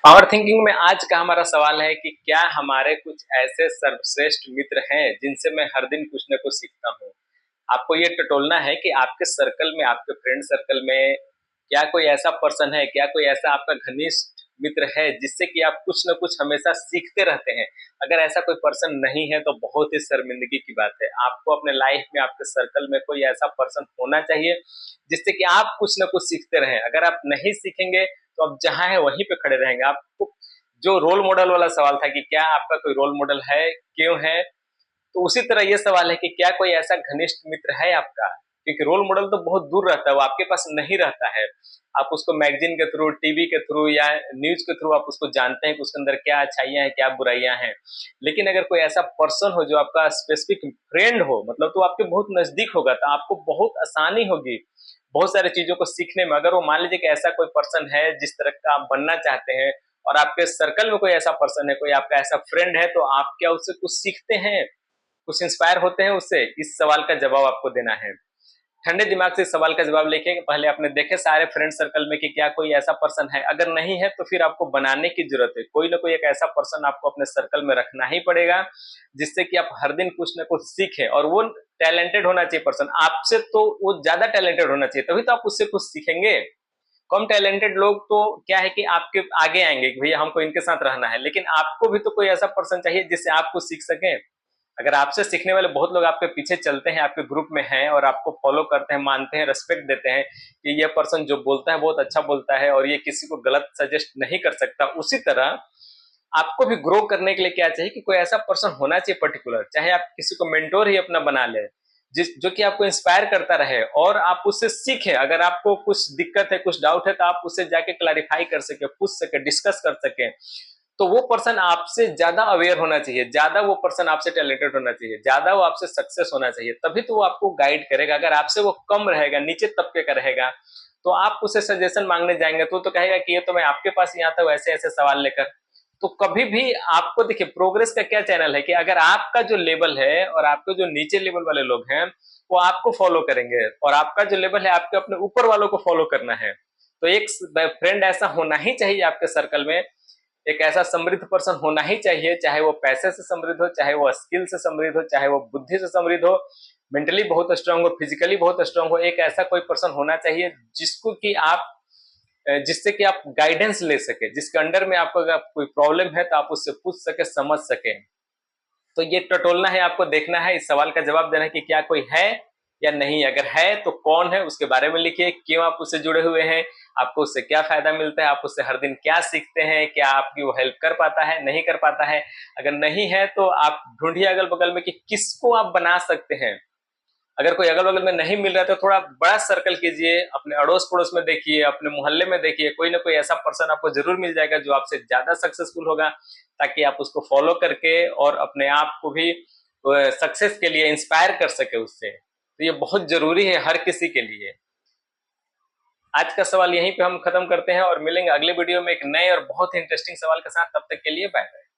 Power thinking में आज का हमारा सवाल है कि क्या हमारे कुछ ऐसे सर्वश्रेष्ठ मित्र हैं जिनसे मैं हर दिन कुछ न कुछ सीखता हूँ। आपको ये टटोलना है कि आपके सर्कल में, आपके फ्रेंड सर्कल में क्या कोई ऐसा पर्सन है, क्या कोई ऐसा आपका घनिष्ठ मित्र है जिससे कि आप कुछ न कुछ हमेशा सीखते रहते हैं। अगर ऐसा कोई पर्सन नहीं है तो बहुत ही शर्मिंदगी की बात है। आपको अपने लाइफ में, आपके सर्कल में कोई ऐसा पर्सन होना चाहिए जिससे कि आप कुछ न कुछ सीखते रहें। अगर आप नहीं सीखेंगे तो आप जहाँ है वहीं पे खड़े रहेंगे। आपको जो रोल मॉडल वाला सवाल था कि क्या आपका कोई रोल मॉडल है, क्यों है, तो उसी तरह ये सवाल है कि क्या कोई ऐसा घनिष्ठ मित्र है आपका। क्योंकि रोल मॉडल तो बहुत दूर रहता है, वो आपके पास नहीं रहता है। आप उसको मैगजीन के थ्रू, टीवी के थ्रू या न्यूज के थ्रू आप उसको जानते हैं कि उसके अंदर क्या अच्छाइयां हैं, क्या बुराइयां हैं। लेकिन अगर कोई ऐसा पर्सन हो जो आपका स्पेसिफिक फ्रेंड हो, मतलब तो आपके बहुत नजदीक होगा, तो आपको बहुत आसानी होगी बहुत सारी चीजों को सीखने में। अगर वो मान लीजिए कि ऐसा कोई पर्सन है जिस तरह का आप बनना चाहते हैं और आपके सर्कल में कोई ऐसा पर्सन है, कोई आपका ऐसा फ्रेंड है, तो आप क्या उससे कुछ सीखते हैं, कुछ इंस्पायर होते हैं उससे? इस सवाल का जवाब आपको देना है। ठंडे दिमाग से इस सवाल का जवाब लेके पहले आपने देखे सारे फ्रेंड सर्कल में कि क्या कोई ऐसा पर्सन है। अगर नहीं है तो फिर आपको बनाने की जरूरत है। कोई ना कोई एक ऐसा पर्सन आपको अपने सर्कल में रखना ही पड़ेगा जिससे कि आप हर दिन कुछ ना कुछ सीखें। और वो टैलेंटेड होना चाहिए पर्सन आपसे, तो वो ज्यादा टैलेंटेड होना चाहिए, तभी तो आप उससे कुछ सीखेंगे। कम टैलेंटेड लोग तो क्या है कि आपके आगे आएंगे कि भैया हमको इनके साथ रहना है, लेकिन आपको भी तो कोई ऐसा पर्सन चाहिए जिससे आप कुछ सीख सकें। अगर आपसे सीखने वाले बहुत लोग आपके पीछे चलते हैं, आपके ग्रुप में हैं और आपको फॉलो करते हैं, मानते हैं, रेस्पेक्ट देते हैं कि ये पर्सन जो बोलता है बहुत अच्छा बोलता है और ये किसी को गलत सजेस्ट नहीं कर सकता, उसी तरह आपको भी ग्रो करने के लिए क्या चाहिए कि कोई ऐसा पर्सन होना चाहिए पर्टिकुलर। चाहे आप किसी को मेंटोर ही अपना बना ले, जिस जो कि आपको इंस्पायर करता रहे और आप उससे सीखें। अगर आपको कुछ दिक्कत है, कुछ डाउट है, तो आप उससे जाके क्लैरिफाई कर सके, पूछ सके, डिस्कस कर सके। तो वो पर्सन आपसे ज्यादा अवेयर होना चाहिए, ज्यादा वो पर्सन आपसे टैलेंटेड होना चाहिए, ज्यादा वो आपसे सक्सेस होना चाहिए, तभी तो वो आपको गाइड करेगा। अगर आपसे वो कम रहेगा, नीचे तबके का रहेगा, तो आप उसे सजेशन मांगने जाएंगे तो कहेगा कि ये तो मैं आपके पास ही आता हूँ ऐसे ऐसे सवाल लेकर। तो कभी भी आपको देखिए, प्रोग्रेस का क्या चैनल है कि अगर आपका जो लेवल है और आपके जो नीचे लेवल वाले लोग हैं वो आपको फॉलो करेंगे, और आपका जो लेवल है आपके अपने ऊपर वालों को फॉलो करना है। तो एक फ्रेंड ऐसा होना ही चाहिए आपके सर्कल में। एक ऐसा समृद्ध पर्सन होना ही चाहिए, चाहे वो पैसे से समृद्ध हो, चाहे वो स्किल से समृद्ध हो, चाहे वो बुद्धि से समृद्ध हो, मेंटली बहुत स्ट्रांग हो, फिजिकली बहुत स्ट्रांग हो। एक ऐसा कोई पर्सन होना चाहिए जिसको कि आप जिससे कि आप गाइडेंस ले सके, जिसके अंडर में आपको अगर कोई प्रॉब्लम है तो आप उससे पूछ सके, समझ सके। तो ये टटोलना है, आपको देखना है, इस सवाल का जवाब देना है कि क्या कोई है या नहीं। अगर है तो कौन है, उसके बारे में लिखिए, क्यों आप उससे जुड़े हुए हैं, आपको उससे क्या फायदा मिलता है, आप उससे हर दिन क्या सीखते हैं, क्या आपकी वो हेल्प कर पाता है, नहीं कर पाता है। अगर नहीं है तो आप ढूंढिए अगल बगल में कि किसको आप बना सकते हैं। अगर कोई अगल बगल में नहीं मिल रहा है तो थोड़ा बड़ा सर्कल कीजिए, अपने अड़ोस पड़ोस में देखिए, अपने मोहल्ले में देखिए, कोई ना कोई ऐसा पर्सन आपको जरूर मिल जाएगा जो आपसे ज्यादा सक्सेसफुल होगा, ताकि आप उसको फॉलो करके और अपने आप को भी सक्सेस के लिए इंस्पायर कर सके उससे। तो ये बहुत जरूरी है हर किसी के लिए। आज का सवाल यहीं पे हम खत्म करते हैं और मिलेंगे अगले वीडियो में एक नए और बहुत ही इंटरेस्टिंग सवाल के साथ। तब तक के लिए बाय बाय।